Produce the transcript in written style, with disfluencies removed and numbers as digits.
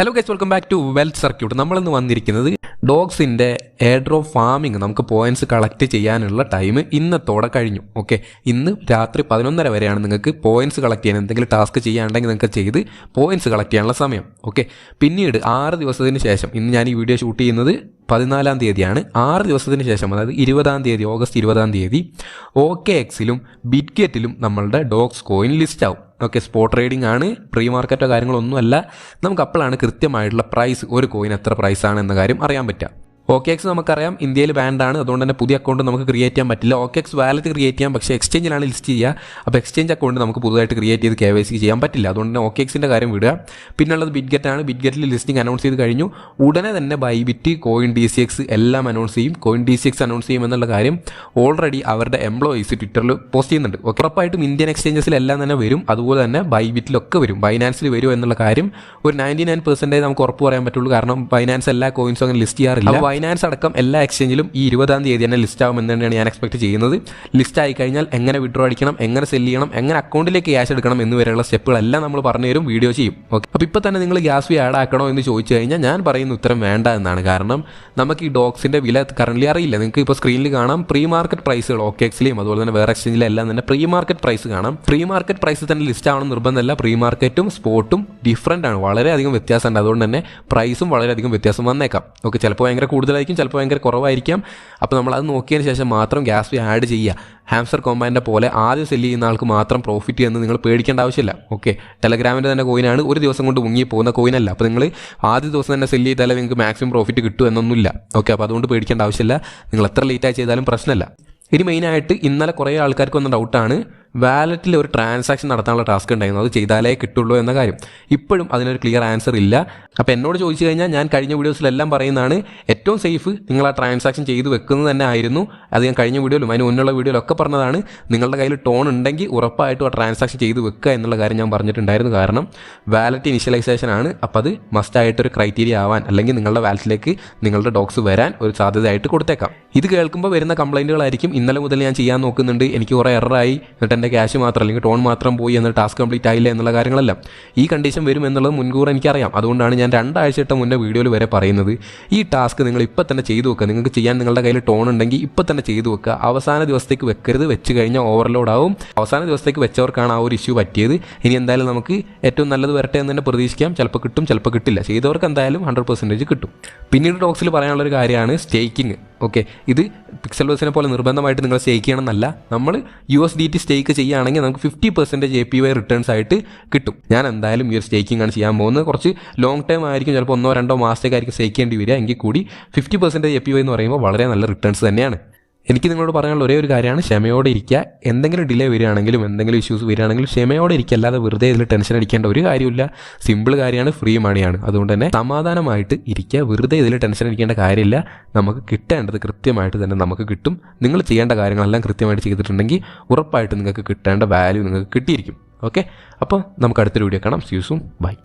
Hello guys, welcome back to wealth circuit. നമ്മളിന്ന് വന്നിരിക്കുന്നത് ഡോഗ്സിൻ്റെ എയർ ഡ്രോപ്പ് ഫാമിംഗ് നമുക്ക് പോയിന്റ്സ് കളക്ട് ചെയ്യാനുള്ള ടൈം ഇന്നത്തോടെ കഴിഞ്ഞു. ഓക്കെ, ഇന്ന് രാത്രി 11:30 വരെയാണ് നിങ്ങൾക്ക് പോയിന്റ്സ് കളക്ട് ചെയ്യാൻ എന്തെങ്കിലും ടാസ്ക് ചെയ്യാനുണ്ടെങ്കിൽ നിങ്ങൾക്ക് ചെയ്ത് പോയിന്റ്സ് കളക്ട് ചെയ്യാനുള്ള സമയം. ഓക്കെ, പിന്നീട് 6 ദിവസത്തിന് ശേഷം, ഇന്ന് ഞാൻ ഈ വീഡിയോ ഷൂട്ട് ചെയ്യുന്നത് 14-ാം തീയതിയാണ്. 6 ദിവസത്തിന് ശേഷം, അതായത് 20-ാം തീയതി, ഓഗസ്റ്റ് 20-ാം തീയതി OKXലും ബിറ്റ്ഗെറ്റിലും നമ്മളുടെ ഡോഗ്സ് കോയിൻ ലിസ്റ്റ് ആവും. ഓക്കെ, സ്പോട്ട് ട്രേഡിംഗ് ആണ്, പ്രീ മാർക്കറ്റോ കാര്യങ്ങളൊന്നുമല്ല. നമുക്ക് അപ്പോഴാണ് കൃത്യമായിട്ടുള്ള പ്രൈസ്, ഒരു കോയിൻ എത്ര പ്രൈസാണ് എന്ന കാര്യം അറിയാൻ പറ്റുക. OKX നമുക്കറിയാം ഇന്ത്യയിൽ ബാൻഡാണ്, അതുകൊണ്ട് തന്നെ പുതിയ അക്കൗണ്ട് നമുക്ക് ക്രിയേറ്റ് ചെയ്യാൻ പറ്റില്ല. OKX വാലറ്റ് ക്രിയേറ്റ് ചെയ്യാം, പക്ഷേ എക്സ്ചേഞ്ചിലാണ് ലിസ്റ്റ് ചെയ്യുക. അപ്പോൾ എക്സ്ചേഞ്ച് അക്കൗണ്ട് നമുക്ക് പുതുതായിട്ട് ക്രിയേറ്റ് ചെയ്ത് KYC ചെയ്യാൻ പറ്റില്ല. അതുകൊണ്ട് തന്നെ OKXൻ്റെ കാര്യം വിടുക. പിന്നുള്ളത് ബിറ്റ്ഗെറ്റാണ്. ബിറ്റ്ഗെറ്റിൽ ലിസ്റ്റിംഗ് അനൗൺസ് ചെയ്ത് കഴിഞ്ഞു. ഉടനെ തന്നെ ബൈബിറ്റ്, കോയിൻ DCX എല്ലാം അനൗൺസ് ചെയ്യും. കോയിൻ DCX അനൗൺസ് ചെയ്യും എന്നുള്ള കാര്യം ഓൾറെഡി അവരുടെ എംപ്ലോയീസ് ട്വിറ്ററിൽ പോസ്റ്റ് ചെയ്യുന്നുണ്ട്. ഉറപ്പായിട്ടും ഇന്ത്യൻ എക്സ്ചേഞ്ചസിലെല്ലാം തന്നെ വരും. അതുപോലെ തന്നെ ബൈബിറ്റിലൊക്കെ വരും. ബൈനാൻസിൽ വരുമോ എന്നുള്ള കാര്യം ഒരു 99% നമുക്ക് ഉറപ്പ് പറയാൻ പറ്റുള്ളൂ. കാരണം ബൈനാൻസ് എല്ലാ കോയിൻസും അങ്ങനെ ലിസ്റ്റ് ചെയ്യാറില്ല. ബൈനാൻസ് അടക്കം എല്ലാ എക്സ്ചേഞ്ചിലും ഈ 20-ാം തീയതി തന്നെ ലിസ്റ്റ് ആവുമെന്ന് തന്നെയാണ് ഞാൻ എക്സ്പെക്ട് ചെയ്യുന്നത്. ലിസ്റ്റ് ആയി കഴിഞ്ഞാൽ എങ്ങനെ വിഡ്രോ അടിക്കണം, എങ്ങനെ സെല് ചെയ്യണം, എങ്ങനെ അക്കൗണ്ടിലേക്ക് ക്യാഷ് എടുക്കണം എന്നിവരെയുള്ള സ്റ്റെപ്പുകളെല്ലാം നമ്മൾ പറഞ്ഞു തരും, വീഡിയോ ചെയ്യും. ഓക്കെ, അപ്പോൾ ഇപ്പോൾ തന്നെ നിങ്ങൾ ഗ്യാസ് ഫീ ആഡ് ആക്കണോ എന്ന് ചോദിച്ചു കഴിഞ്ഞാൽ ഞാൻ പറയുന്ന ഉത്തരം വേണ്ട എന്നാണ്. കാരണം നമുക്ക് ഈ ഡോഗ്സിൻ്റെ വില കറൻറ്റ്ലി അറിയില്ല. നിങ്ങൾക്ക് ഇപ്പോൾ സ്ക്രീനിൽ കാണാം പ്രീ മാർക്കറ്റ് പ്രൈസുകൾ. OKXലെയും അതുപോലെ തന്നെ വേറെ എക്സ്ചേഞ്ചിലും എല്ലാം തന്നെ പ്രീ മാർക്കറ്റ് പ്രൈസ് കാണാം. പ്രീ മാർക്കറ്റ് പ്രൈസ് തന്നെ ലിസ്റ്റ് ആവണം നിർബന്ധമല്ല. പ്രീ മാർക്കറ്റും സ്പോട്ടും ഡിഫറൻ്റ് ആണ്, വളരെയധികം വ്യത്യാസമുണ്ട്. അതുകൊണ്ട് തന്നെ പ്രൈസും വളരെയധികം വ്യത്യാസം വന്നേക്കാം. ഓക്കെ, ചിലപ്പോൾ ഭയങ്കര കൂടുതലായിരിക്കും, ചിലപ്പോൾ ഭയങ്കര കുറവായിരിക്കാം. അപ്പോൾ നമ്മൾ അത് നോക്കിയതിന് ശേഷം മാത്രം ഗ്യാസ് ഫീ ആഡ് ചെയ്യുക. ഹാംസ്റ്റർ കോമ്പാൻ്റെ പോലെ ആദ്യം സെല്ല് ചെയ്യുന്ന ആൾക്ക് മാത്രം പ്രോഫിറ്റ് എന്ന് നിങ്ങൾ പേടിക്കേണ്ട ആവശ്യമില്ല. ഓക്കെ, ടെലഗ്രാമിൻ്റെ തന്നെ കോയിനാണ്, ഒരു ദിവസം കൊണ്ട് മുങ്ങി പോകുന്ന കോയിനല്ല. അപ്പോൾ നിങ്ങൾ ആദ്യ ദിവസം തന്നെ സെല്ല് ചെയ്താലേ നിങ്ങൾക്ക് മാക്സിമം പ്രോഫിറ്റ് കിട്ടും എന്നൊന്നുമില്ല. ഓക്കെ, അപ്പോൾ അതുകൊണ്ട് പേടിക്കേണ്ട ആവശ്യമില്ല. നിങ്ങൾ എത്ര ലേറ്റായി ചെയ്താലും പ്രശ്നമില്ല. ഇനി മെയിനായിട്ട് ഇന്നലെ കുറേ ആൾക്കാർക്ക് വന്ന ഡൗട്ടാണ് വാലറ്റിൽ ഒരു ട്രാൻസാക്ഷൻ നടത്താനുള്ള ടാസ്ക് ഉണ്ടായിരുന്നു, അത് ചെയ്താലേ കിട്ടുള്ളൂ എന്ന കാര്യം. ഇപ്പോഴും അതിനൊരു ക്ലിയർ ആൻസർ ഇല്ല. അപ്പോൾ എന്നോട് ചോദിച്ചു കഴിഞ്ഞാൽ ഞാൻ കഴിഞ്ഞ വീഡിയോസിലെല്ലാം പറയുന്നതാണ്, ഏറ്റവും സേഫ് നിങ്ങൾ ആ ട്രാൻസാക്ഷൻ ചെയ്ത് വെക്കുന്നത് തന്നെ ആയിരുന്നു. അത് ഞാൻ കഴിഞ്ഞ വീഡിയോയിലും അതിന് മുന്നുള്ള വീഡിയോയിലൊക്കെ പറഞ്ഞതാണ്. നിങ്ങളുടെ കയ്യിൽ ടോൺ ഉണ്ടെങ്കിൽ ഉറപ്പായിട്ടും ആ ട്രാൻസാക്ഷൻ ചെയ്ത് വെക്കുക എന്നുള്ള കാര്യം ഞാൻ പറഞ്ഞിട്ടുണ്ടായിരുന്നു. കാരണം വാലറ്റ് ഇനിഷ്യലൈസേഷൻ ആണ്. അപ്പോൾ അത് മസ്റ്റായിട്ടൊരു ക്രൈറ്റീരിയ ആവാൻ, അല്ലെങ്കിൽ നിങ്ങളുടെ വാലറ്റിലേക്ക് നിങ്ങളുടെ ഡോഗ്സ് വരാൻ ഒരു സാധ്യതയായിട്ട് കൊടുത്തേക്കാം. ഇത് കേൾക്കുമ്പോൾ വരുന്ന കംപ്ലൈൻറ്റുകളായിരിക്കും, ഇന്നലെ മുതൽ ഞാൻ ചെയ്യാൻ നോക്കുന്നുണ്ട്, എനിക്ക് കുറേ എററായി, എന്നിട്ട് എൻ്റെ ക്യാഷ് മാത്രം അല്ലെങ്കിൽ ടോൺ മാത്രം പോയി, എന്നാൽ ടാസ്ക് കംപ്ലീറ്റ് ആയില്ല എന്നുള്ള കാര്യങ്ങളെല്ലാം. ഈ കണ്ടീഷൻ വരും എന്നുള്ളത് മുൻകൂർ എനിക്കറിയാം. അതുകൊണ്ടാണ് ഞാൻ 2 ആഴ്ച മുന്നേ വീഡിയോയിൽ വരെ പറയുന്നത്, ഈ ടാസ്ക് നിങ്ങൾ ഇപ്പം തന്നെ ചെയ്തു വെക്കുക. നിങ്ങൾക്ക് ചെയ്യാൻ നിങ്ങളുടെ കയ്യിൽ ടോൺ ഉണ്ടെങ്കിൽ ഇപ്പം തന്നെ ചെയ്തു വെക്കുക. അവസാന ദിവസത്തേക്ക് വെക്കരുത്, വെച്ച് കഴിഞ്ഞാൽ ഓവർലോഡ് ആവും. അവസാന ദിവസത്തേക്ക് വെച്ചവർക്കാണ് ആ ഒരു ഇഷ്യൂ പറ്റിയത്. ഇനി എന്തായാലും നമുക്ക് ഏറ്റവും നല്ലത് വരട്ടെ എന്ന് തന്നെ പ്രതീക്ഷിക്കാം. ചിലപ്പോൾ കിട്ടും, ചിലപ്പോൾ കിട്ടില്ല. ചെയ്തവർക്ക് എന്തായാലും 100% കിട്ടും. പിന്നീട് ഡോഗ്സിൽ പറയാനുള്ളൊരു കാര്യമാണ് സ്റ്റേക്കിങ്. ഓക്കെ, ഇത് പിക്സൽവേഴ്സിനെ പോലെ നിർബന്ധമായിട്ട് നിങ്ങൾ സ്റ്റേക്ക് ചെയ്യണം എന്നല്ല. നമ്മൾ USDT സ്റ്റേക്ക് ചെയ്യുകയാണെങ്കിൽ നമുക്ക് 50% APY റിട്ടേൺസ് ആയിട്ട് കിട്ടും. ഞാൻ എന്തായാലും ഈ ഒരു സ്റ്റേക്കിംഗ് ആണ് ചെയ്യാൻ പോകുന്നത്. കുറച്ച് ലോങ് ടൈം ആയിരിക്കും, ചിലപ്പോൾ 1-2 മാസത്തേക്കായിരിക്കും സ്റ്റേക്ക് ചെയ്യേണ്ടി വരിക. എങ്കിൽ കൂടി 50% APY എന്ന് പറയുമ്പോൾ വളരെ നല്ല റിട്ടേൺസ് തന്നെയാണ്. എനിക്ക് നിങ്ങളോട് പറയാനുള്ള ഒരേ ഒരു കാര്യമാണ്, ക്ഷമയോടെ ഇരിക്കുക. എന്തെങ്കിലും ഡിലേ വരികയാണെങ്കിലും എന്തെങ്കിലും ഇഷ്യൂസ് വരികയാണെങ്കിലും ക്ഷമയോടെ ഇരിക്കുക. അല്ലാതെ വെറുതെ ഇതിൽ ടെൻഷൻ അടിക്കേണ്ട ഒരു കാര്യമില്ല. സിമ്പിൾ കാര്യമാണ്, ഫ്രീ മണിയാണ്. അതുകൊണ്ട് തന്നെ സമാധാനമായിട്ട് ഇരിക്കുക. വെറുതെ ഇതിൽ ടെൻഷൻ അടിക്കേണ്ട കാര്യമില്ല. നമുക്ക് കിട്ടേണ്ടത് കൃത്യമായിട്ട് തന്നെ നമുക്ക് കിട്ടും. നിങ്ങൾ ചെയ്യേണ്ട കാര്യങ്ങളെല്ലാം കൃത്യമായിട്ട് ചെയ്തിട്ടുണ്ടെങ്കിൽ ഉറപ്പായിട്ട് നിങ്ങൾക്ക് കിട്ടേണ്ട വാല്യൂ നിങ്ങൾക്ക് കിട്ടിയിരിക്കും. ഓക്കെ, അപ്പോൾ നമുക്ക് അടുത്തൊരു വീഡിയോ കാണാം. See you soon. ബൈ.